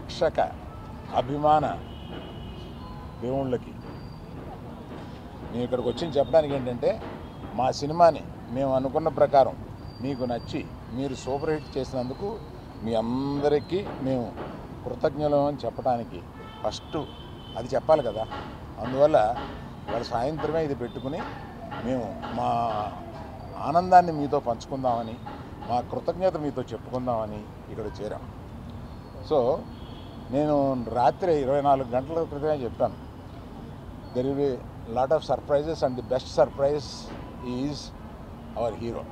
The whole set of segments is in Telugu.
ప్రేక్షక అభిమాన దేవుళ్ళకి నేను ఇక్కడికి వచ్చి చెప్పడానికి ఏంటంటే మా సినిమాని మేము అనుకున్న ప్రకారం మీకు నచ్చి మీరు సూపర్ హిట్ చేసినందుకు మీ అందరికీ మేము కృతజ్ఞులు అని చెప్పడానికి ఫస్ట్ అది చెప్పాలి కదా. అందువల్ల వాళ్ళ సాయంత్రమే ఇది పెట్టుకుని మేము మా ఆనందాన్ని మీతో పంచుకుందామని, మా కృతజ్ఞత మీతో చెప్పుకుందామని ఇక్కడ చేరాం. సో నేను రాత్రి 24 గంటల క్రితమే చెప్పాను, there will be lot of surprises and the best surprise is our hero.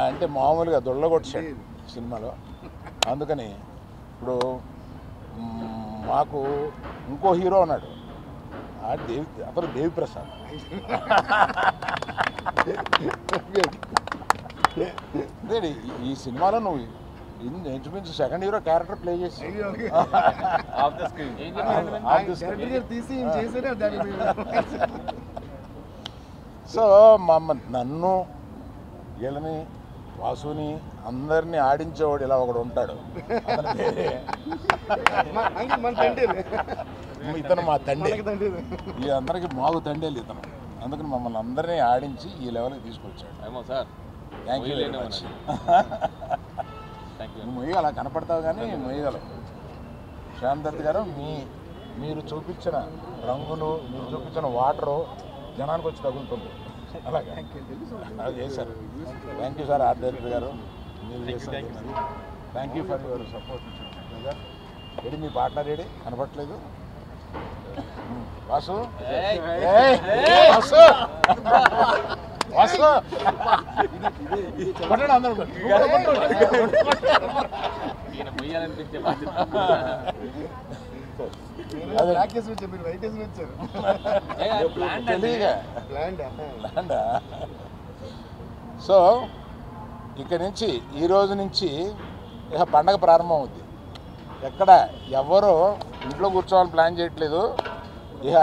అంటే మామూలుగా దొళ్ళగొట్టాడు సినిమాలో. అందుకని ఇప్పుడు మాకు ఇంకో హీరో ఉన్నాడు, అతను దేవి ప్రసాద్. ఈ సినిమాలో నువ్వు ఇంచుమించు సెకండ్ హీరో క్యారెక్టర్ ప్లే చేసి సో నన్ను వీళ్ళని వాసుని అందరినీ ఆడించేవాడు ఇలా ఒకడు ఉంటాడు. ఇతను మా తండ్రి, ఈ అందరికి మాకు తండ్రి ఇతను. అందుకని మమ్మల్ని అందరినీ ఆడించి ఈ లెవెల్కి తీసుకొచ్చాడు. Thank you very much. మొయ్యి అలా కనపడతావు కానీ మొయ్యగలవు. శ్యామ్ దత్ గారు మీరు చూపించిన రంగులు, మీరు చూపించిన వాటరు జనానికి వచ్చి తగులుతుంది. అలాగే అలా చేశారు. Thank you sir R director గారు, మీరు చేశారు. Thank you for your support. Ready మీ పార్ట్నర్ రెడీ కనపడట్లేదు. వాసు వాసు వాసు కొట్టండి అందరూ. సో ఇక్కడి నుంచి ఈ రోజు నుంచి ఇక పండగ ప్రారంభం అవుద్ది. ఎక్కడ ఎవరు ఇంట్లో కూర్చోవాలని ప్లాన్ చేయట్లేదు. ఇక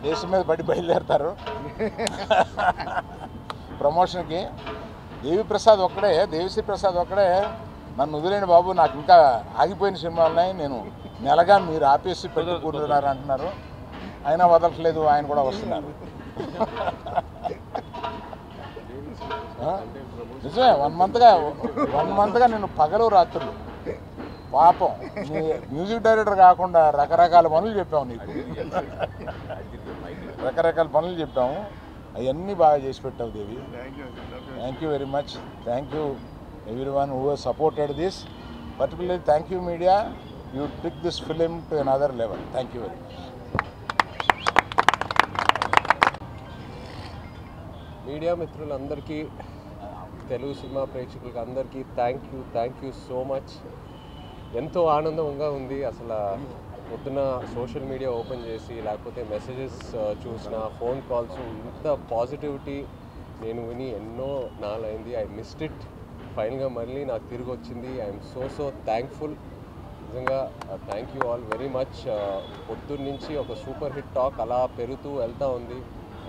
దేశం మీద బయలుదేరుతారు ప్రమోషన్కి. దేవిశ్రీ ప్రసాద్ ఒక్కడే నన్ను వదిలేని బాబు, నాకు ఇంకా ఆగిపోయిన సినిమాలు ఉన్నాయి, నేను నెలగా మీరు ఆపేసి పెట్టుకుంటున్నారు అంటున్నారు. అయినా వదలట్లేదు, ఆయన కూడా వస్తున్నారు. నిజమే, 1 మంత్గా నేను పగలు రాత్రులు పాపం మ్యూజిక్ డైరెక్టర్ కాకుండా రకరకాల పనులు చెప్పాము నీకు, రకరకాల పనులు చెప్పాము. అవన్నీ బాగా చేసి పెట్టావు Devi. Thank you very much. Thank you everyone who has supported this. Particularly thank you media, you took this film to another level. Thank you very much. Media మిత్రులందరికీ, తెలుగు సినిమా ప్రేక్షకులకి అందరికీ థ్యాంక్ యూ సో మచ్. ఎంతో ఆనందంగా ఉంది. అసలు పొద్దున సోషల్ మీడియా ఓపెన్ చేసి లేకపోతే మెసేజెస్ చూసిన, ఫోన్ కాల్స్, ఇంత పాజిటివిటీ నేను విని ఎన్నో నాలైంది. I missed it. ఫైనల్గా మళ్ళీ నాకు తిరిగి వచ్చింది. I'm so thankful. నిజంగా thank you all very much. పొద్దున్న నుంచి ఒక సూపర్ హిట్ టాక్ అలా పెరుగుతూ వెళ్తూ ఉంది.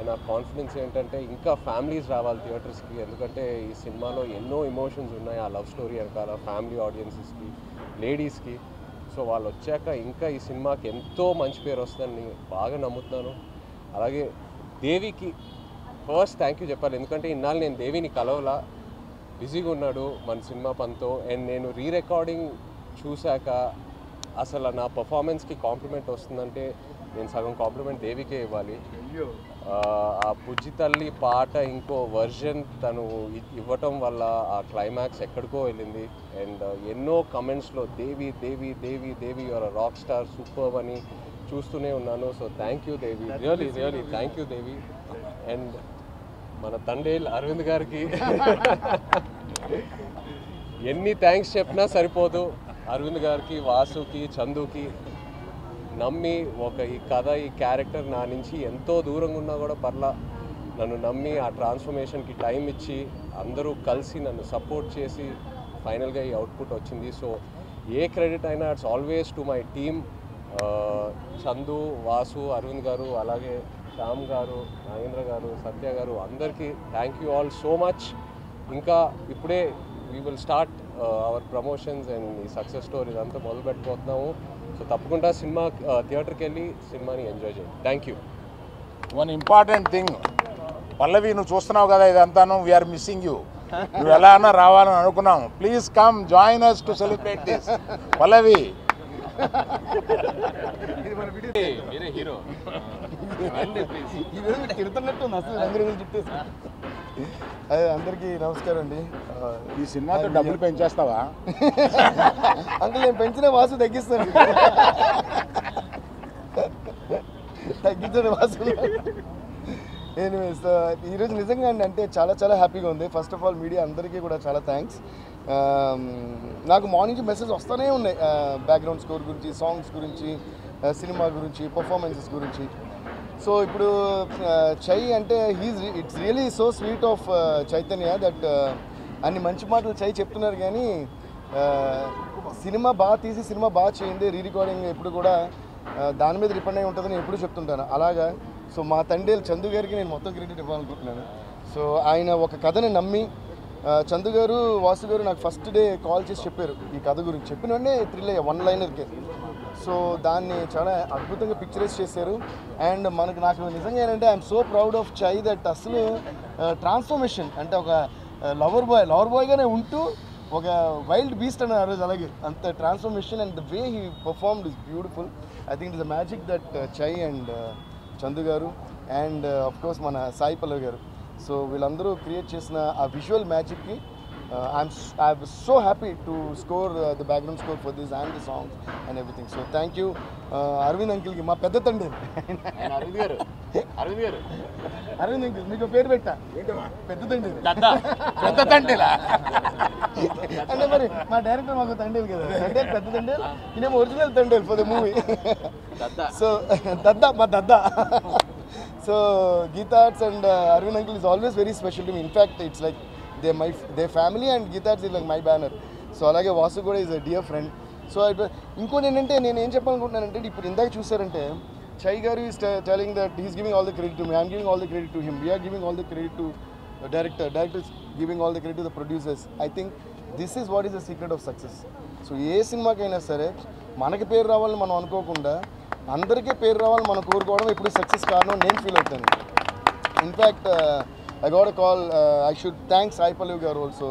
నా కాన్ఫిడెన్స్ ఏంటంటే ఇంకా ఫ్యామిలీస్ రావాలి థియేటర్స్కి, ఎందుకంటే ఈ సినిమాలో ఎన్నో ఎమోషన్స్ ఉన్నాయి. ఆ లవ్ స్టోరీ వెనకాల ఫ్యామిలీ ఆడియన్సెస్కి, లేడీస్కి. సో వాళ్ళు వచ్చాక ఇంకా ఈ సినిమాకి ఎంతో మంచి పేరు వస్తుందని బాగా నమ్ముతున్నాను. అలాగే దేవికి ఫస్ట్ థ్యాంక్ యూ చెప్పాలి, ఎందుకంటే ఇన్నాళ్ళు నేను దేవిని కలవలా, బిజీగా ఉన్నాడు మన సినిమా పనితో. అండ్ నేను రికార్డింగ్ చూశాక అసలు నా పర్ఫార్మెన్స్కి కాంప్లిమెంట్ వస్తుందంటే నేను సగం కాంప్లిమెంట్ దేవికే ఇవ్వాలి. ఆ బుజ్జి తల్లి పాట ఇంకో వర్జన్ తను ఇవ్వటం వల్ల ఆ క్లైమాక్స్ ఎక్కడికో వెళ్ళింది. అండ్ ఎన్నో కమెంట్స్లో దేవి దేవి దేవి దేవి యువర్ రాక్ స్టార్, సూపర్ అని చూస్తూనే ఉన్నాను. So thank you Devi, really thank you Devi. And మన తండేల్ అరవింద్ గారికి ఎన్ని థ్యాంక్స్ చెప్పినా సరిపోదు. అరవింద్ గారికి, వాసుకి, చందుకి నమ్మి ఈ కథ, ఈ క్యారెక్టర్ నా నుంచి ఎంతో దూరంగా ఉన్నా కూడా పర్లా నన్ను నమ్మి ఆ ట్రాన్స్ఫర్మేషన్కి టైం ఇచ్చి అందరూ కలిసి నన్ను సపోర్ట్ చేసి ఫైనల్గా ఈ అవుట్పుట్ వచ్చింది. సో ఏ క్రెడిట్ అయినా it's always to my team. Chandu, Vasu, Arvind గారు, అలాగే శ్యామ్ గారు, నాగేంద్ర గారు, సత్య గారు, అందరికీ thank you all so much. ఇంకా ఇప్పుడే we will start our promotions and ఈ సక్సెస్ స్టోరీ ఇదంతా మొదలు పెట్టబోతున్నాము. సో తప్పకుండా సినిమా థియేటర్కి వెళ్ళి సినిమాని ఎంజాయ్ చేయండి. Thank you. One important thing Pallavi, నువ్వు చూస్తున్నావు కదా ఇదంతాను, వీఆర్ మిస్సింగ్ యూ. నువ్వు ఎలా అన్నా రావాలని అనుకున్నాము. Please come join us to celebrate this. Pallavi మీరే హీరో. తిడుతున్నట్టు అసలు రంగురంగులు చుట్టేసి. అదే అందరికీ నమస్కారం అండి. ఈ సినిమాతో డబ్బులు పెంచేస్తావా? అంకుల్ నేను పెంచిన వాసు తగ్గిస్తాను. తగ్గించండి వాసు. ఎనీవేస్ ఈరోజు నిజంగా అంటే చాలా చాలా హ్యాపీగా ఉంది. ఫస్ట్ ఆఫ్ ఆల్ మీడియా అందరికీ కూడా చాలా థ్యాంక్స్. నాకు మార్నింగ్ మెసేజ్ వస్తూనే ఉన్నాయి బ్యాక్గ్రౌండ్ స్కోర్ గురించి, సాంగ్స్ గురించి, సినిమా గురించి, పర్ఫార్మెన్సెస్ గురించి. సో ఇప్పుడు చై అంటే it's really so sweet of Chaitanya that అన్ని మంచి మాటలు చై చెప్తున్నారు. కానీ సినిమా బాగా తీసి సినిమా బాగా చేయండి, రీ రికార్డింగ్ ఎప్పుడు కూడా దాని మీద డిపెండ్ అయి ఉంటుందని ఎప్పుడు చెప్తుంటాను. అలాగా సో మా తండ్రి చందు గారికి నేను మొత్తం క్రెడిట్ ఇవ్వాలనుకుంటున్నాను. సో ఆయన ఒక కథని నమ్మి, చందు గారు, వాసు గారు నాకు ఫస్ట్ డే కాల్ చేసి చెప్పారు ఈ కథ గురించి. చెప్పిన వెంటనే థ్రిల్ అయ్యా, వన్ లైనర్కే. సో దాన్ని చాలా అద్భుతంగా పిక్చరైజ్ చేశారు. అండ్ నాకు నిజంగా ఏంటంటే ఐఎమ్ సో ప్రౌడ్ ఆఫ్ చై దట్ అసలు ట్రాన్స్ఫర్మేషన్ అంటే ఒక లవర్ బాయ్గానే ఉంటూ ఒక వైల్డ్ బీస్ట్ అని ఆ రోజు. అలాగే అంత transformation and the way he performed is beautiful. I think it's the magic that చై అండ్ చందు గారు అండ్ ఆఫ్ కోర్స్ మన సాయి పల్లవి గారు, సో వీళ్ళందరూ క్రియేట్ చేసిన ఆ విజువల్ మ్యాజిక్కి I'm so happy to score the background score for this and the songs and everything. So thank you Aravind అంకిల్కి, మా పెద్ద తండ్రి. అరవింద్ అంకిల్ మీకు పేరు పెట్టా, పెద్ద తండ్రి. పెద్ద తండ్రిలా అంటే మరి మా డైరెక్టర్ మాకు తండ్రి కదా, అంటే పెద్ద తండ్రి. ఈయనేమో ఒరిజినల్ తండ్రి ఫర్ ద మూవీ. సో మా దద్దా. So Geetha Arts and Arvind uncle is always very special to me. In fact, it's like their family and Geetha Arts is like my banner. So అలాగే వాసు కూడా is a dear friend. So ఇంకోటి ఏంటంటే నేను ఏం చెప్పాలనుకుంటున్నానంటే, ఇప్పుడు ఇందాక చూసారంటే Chai garu is telling that he's giving all the credit to me, I'm giving all the credit to him, we're giving all the credit to directors giving all the credit to the producers. I think this is what is the secret of success. So ఏ సినిమాకైనా సరే మనకి పేరు రావాలని మనం అనుకోకుండా అందరికీ పేరు రావాలని మనం కోరుకోవడం ఇప్పుడు సక్సెస్ కారణం నేను ఫీల్ అవుతాను. In fact I got a call. I should thank Sai Pallavi garu also.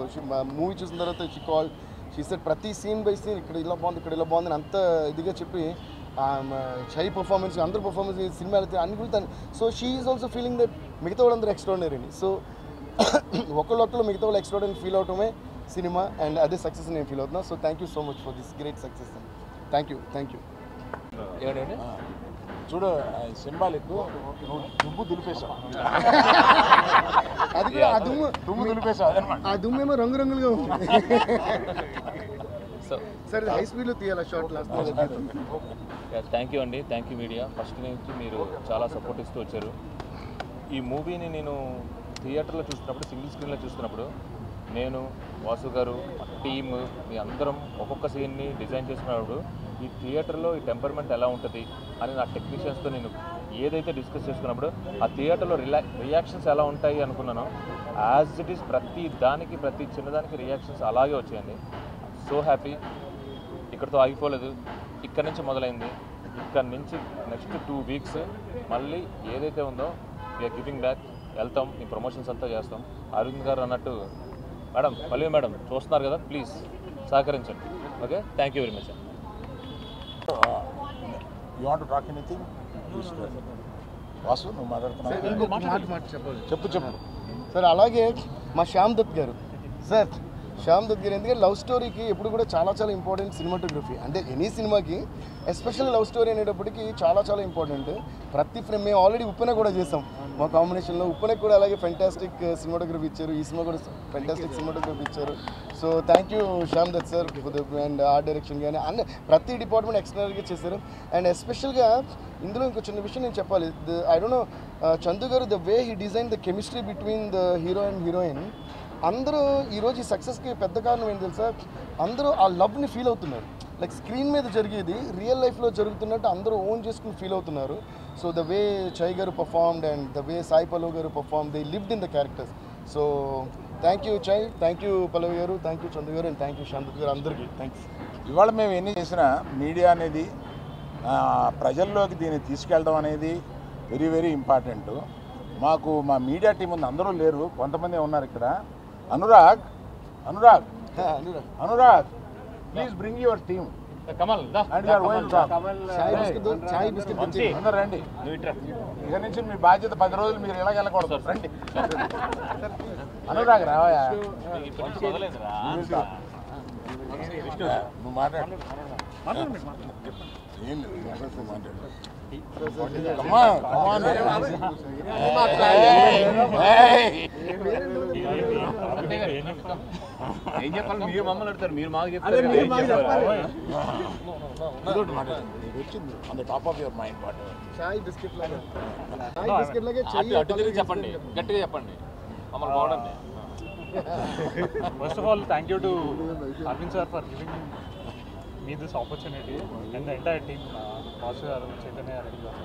Movie చూసిన తర్వాత she called. She said ప్రతి సీన్ బై సీన్ ఇక్కడ ఇలా బాగుంది అని అంత ఇదిగా చెప్పి చై పర్ఫార్మెన్స్, అందరు పర్ఫార్మెన్స్, సినిమా వెళ్తే అన్ని గురించి. So she is also feeling that మిగతా వాళ్ళందరూ ఎక్స్ట్రాడినరీ అని. సో ఒకళ్ళు మిగతా వాళ్ళు ఎక్స్ట్రాడినరీ ఫీల్ అవటమే సినిమా, అండ్ అదే సక్సెస్ నేను ఫీల్ అవుతున్నా. So thank you so much for this great success. Thank you. చూడు సింబాలిక్, నువ్వు దుమ్ము దులిపేశావు. అది కూడా దుమ్ము దులిపేశావు అదనమాట. ఆ దుమ్మేమో రంగురంగులుగా ఉంది. సరే హై స్పీడ్లో తీయాలి షార్ట్ లాస్ట్. థ్యాంక్ యూ అండి, థ్యాంక్ యూ మీడియా. ఫస్ట్ నుంచి మీరు చాలా సపోర్ట్ ఇస్తూ వచ్చారు. ఈ మూవీని నేను థియేటర్లో చూస్తున్నప్పుడు, సింగిల్ స్క్రీన్లో చూస్తున్నప్పుడు, నేను, వాసు గారు, టీమ్, మీ అందరం ఒక్కొక్క సీన్ని డిజైన్ చేసుకున్నప్పుడు ఈ థియేటర్లో ఈ టెంపర్మెంట్ ఎలా ఉంటుంది అని నా టెక్నీషియన్స్తో నేను ఏదైతే డిస్కస్ చేసుకున్నప్పుడు ఆ థియేటర్లో రియాక్షన్స్ ఎలా ఉంటాయి అనుకున్నానో, యాజ్ ఇట్ ఈస్ ప్రతి చిన్నదానికి రియాక్షన్స్ అలాగే వచ్చాయండి. So happy. ఇక్కడితో ఆగిపోలేదు, ఇక్కడ నుంచి మొదలైంది. ఇక్కడ నుంచి నెక్స్ట్ 2 weeks మళ్ళీ ఏదైతే ఉందో వీఆర్ గివింగ్ బ్యాక్. వెళ్తాం, ఈ ప్రమోషన్స్ అంతా చేస్తాం. అరవింద్ గారు అన్నట్టు, మేడం, పల్లవి మేడం చూస్తున్నారు కదా, ప్లీజ్ సహకరించండి. Okay, thank you very much. You want to talk anything? Vasu నువ్వు మాట్లాడుతున్నావు, చెప్పు. సార్ అలాగే మా శ్యామ్ దత్ గారు, ఎందుకంటే లవ్ స్టోరీకి ఎప్పుడు కూడా చాలా ఇంపార్టెంట్ సినిమాటోగ్రఫీ. అంటే ఎనీ సినిమాకి ఎస్పెషల్ లవ్ స్టోరీ అనేటప్పటికి చాలా ఇంపార్టెంట్. ప్రతి ఫ్రేమ్ మేము ఆల్రెడీ ఉప్పెన కూడా చేసాం మా కాంబినేషన్లో. ఉప్పెనకు కూడా అలాగే ఫెంటాస్టిక్ సినిమాటోగ్రఫీ ఇచ్చారు, ఈ సినిమా కూడా ఫెంటాస్టిక్ సినిమాటోగ్రఫీ ఇచ్చారు. So thank you Shyam Dutt sir and art direction కానీ అన్ని ప్రతి డిపార్ట్మెంట్ ఎక్స్టర్నల్గా చేశారు. అండ్ ఎస్పెషల్గా ఇందులో ఇంకో చిన్న విషయం నేను చెప్పాలి. ఐ డోంట్ నో, చందు గారు the way he design the chemistry between the hero and heroine. అందరూ ఈరోజు ఈ సక్సెస్కి పెద్ద కారణం ఏంటి తెలుసా? అందరూ ఆ లవ్ని ఫీల్ అవుతున్నారు. లైక్ స్క్రీన్ మీద జరిగేది రియల్ లైఫ్లో జరుగుతున్నట్టు అందరూ ఓన్ చేసుకుని ఫీల్ అవుతున్నారు. So the way Chai garu performed and the way Sai Pallavi garu perform, they lived in the characters. So thank you Chai, thank you Pallavi garu, thank you Chandu గారు, అండ్ థ్యాంక్ యూ శాంత్ గారు, అందరికీ థ్యాంక్స్. ఇవాళ మేము ఎన్ని చేసినా మీడియా అనేది ప్రజల్లోకి దీన్ని తీసుకెళ్ళడం అనేది వెరీ వెరీ ఇంపార్టెంట్. మాకు మా మీడియా టీం ఉంది, అందరూ లేరు, కొంతమంది ఉన్నారు ఇక్కడ. Anurag Anurag Anurag please bring your team Kamal and you're going to అందరూ రండి. ఇక నుంచి మీ బాధ్యత 10 రోజులు మీరు ఇలాగ వెళ్ళకూడదు. రండి అనురాగ్ రావయా, నువ్వు మాట్లాడు. ఏం లేదు మాట్లాడు. ఏం చెప్పాలి, మీరు మమ్మల్ని అడుగుతారు, మీరు మాకు చెప్తారు. వచ్చింది on the top of your mind what అటు తిరిగి చెప్పండి, గట్టిగా చెప్పండి, మమ్మల్ని బాగుండండి. First of all, thank you to Arvind sir for giving me this opportunity and the entire team, Vasu garu, Chaitanya Reddy garu.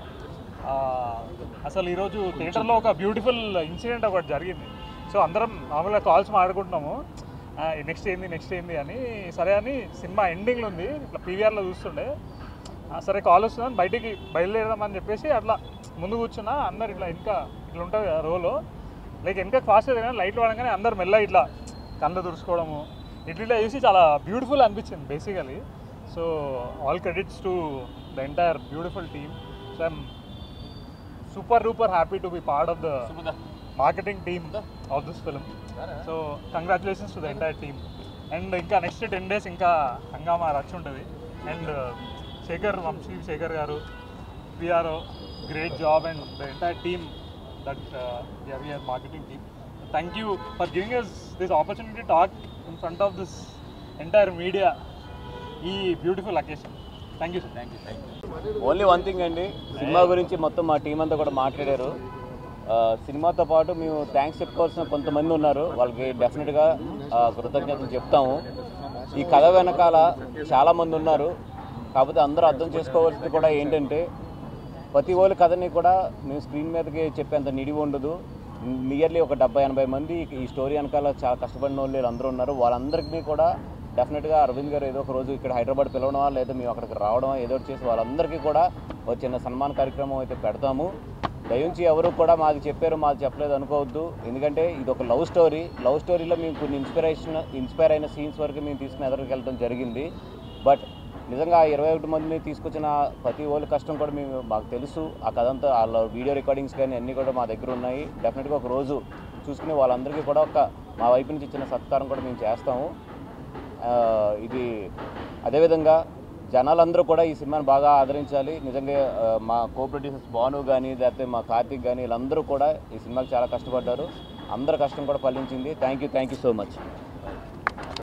అసలు ఈరోజు థియేటర్లో ఒక బ్యూటిఫుల్ ఇన్సిడెంట్ ఒకటి జరిగింది. సో అందరం మామూలుగా కాల్స్ మాట్లాడుకుంటున్నాము, నెక్స్ట్ ఏంది అని. సరే అని సినిమా ఎండింగ్లో ఉంది, ఇట్లా పీవీఆర్లో చూస్తుండే, సరే కాల్ వస్తుందని బయటికి బయలుదేరదామని చెప్పేసి అట్లా ముందు కూర్చున్నా. అందరు ఇట్లా ఇట్లా ఉంటుంది కదా రోలో, లైక్ వెనక ఫాస్ట్ కానీ లైట్లు పడగానే అందరు మెల్ల ఇట్లా కళ్ళు తుడుచుకోవడము ఇట్లా చూసి చాలా బ్యూటిఫుల్ అనిపించింది basically. So all credits to the entire beautiful team. So I'm super duper happy to be part of the marketing team of this film. So congratulations to the entire team. And ఇంకా నెక్స్ట్ 10 days ఇంకా హంగామా రచ్ ఉంటుంది. అండ్ శేఖర్ వంశీ శేఖర్ గారు, PRO, great job, and the entire team that we are marketing team. Thank you for giving us this opportunity to talk in front of this entire media ఈ beautiful occasion. Thank you sir. Thank you. Only one thing అండి, సినిమా గురించి మొత్తం మా టీం అంతా కూడా మాట్లాడారు. సినిమాతో పాటు మేము థ్యాంక్స్ చెప్పుకోవాల్సిన కొంతమంది ఉన్నారు, వాళ్ళకి డెఫినెట్గా కృతజ్ఞతలు చెప్తాము. ఈ కథ వెనకాల చాలామంది ఉన్నారు, కాకపోతే అందరూ అర్థం చేసుకోవాల్సింది కూడా ఏంటంటే ప్రతి ఒక్క కథని కూడా మేము స్క్రీన్ మీదకి చెప్పేంత నిడివి ఉండదు. నియర్లీ ఒక 70-80 మంది ఈ స్టోరీ వెనకాల చాలా కష్టపడిన వాళ్ళు అందరూ ఉన్నారు. వాళ్ళందరికీ కూడా డెఫినెట్గా అరవింద్ గారు ఏదో ఒక రోజు ఇక్కడ హైదరాబాద్ పిలవడమా లేదా మేము అక్కడికి రావడమా ఏదో చేసి వాళ్ళందరికీ కూడా ఒక చిన్న సన్మాన కార్యక్రమం అయితే పెడతాము. దయించి ఎవరు కూడా మాకు చెప్పారు మాకు చెప్పలేదు అనుకోవద్దు, ఎందుకంటే ఇది ఒక లవ్ స్టోరీలో మేము కొన్ని ఇన్స్పైర్ అయిన సీన్స్ వరకు మేము తీసుకుని ఎదురుకి వెళ్ళడం జరిగింది. బట్ నిజంగా 21 మందిని తీసుకొచ్చిన ప్రతి వాళ్ళ కష్టం కూడా మాకు తెలుసు. ఆ కథంతా వాళ్ళ వీడియో రికార్డింగ్స్ కానీ అన్నీ కూడా మా దగ్గర ఉన్నాయి. డెఫినెట్గా ఒక రోజు చూసుకుని వాళ్ళందరికీ కూడా మా వైపు నుంచి చిన్న సత్కారం కూడా మేము చేస్తాము. ఇది అదేవిధంగా జనాలందరూ కూడా ఈ సినిమాని బాగా ఆదరించాలి. నిజంగా మా కో ప్రొడ్యూసర్స్ భాను కానీ లేకపోతే మా కార్తిక్ కానీ వీళ్ళందరూ కూడా ఈ సినిమాకి చాలా కష్టపడ్డారు. అందరి కష్టం కూడా ఫలించింది. Thank you so much.